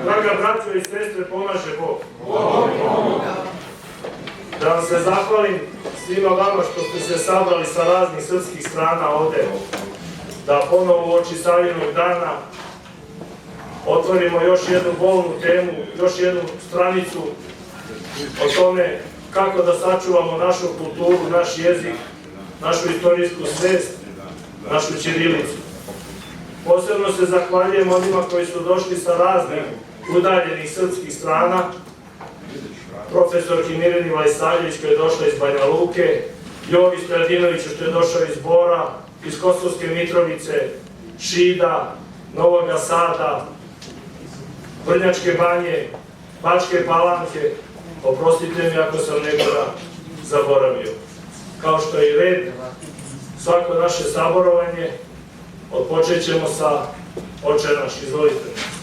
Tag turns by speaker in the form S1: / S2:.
S1: Draga braćo i sestre, pomaže Bog. Da vam se zahvalim svima vama što ste se sabrali sa raznih srpskih strana ovde, da ponovo u oči Savinog dana otvorimo još jednu bolnu temu, još jednu stranicu o tome kako da sačuvamo našu kulturu, naš jezik, našu istorijsku svest, našu ćirilicu. Posebno se zahvaljujem onima koji su došli sa raznih udaljenih srpskih strana, profesorki Mirjani Vajsaljević koja je došla iz Banja Luke, Jovi Stojadinoviću što je došao iz Bora, iz Kosovske Mitrovice, Šida, Novog Sada, Vrnjačke Banje, Bačke Palanke, oprostite mi ako sam nekoga zaboravio. Kao što je i red, svako naše saborovanje odpočet ćemo sa Oče naš. Izvolite.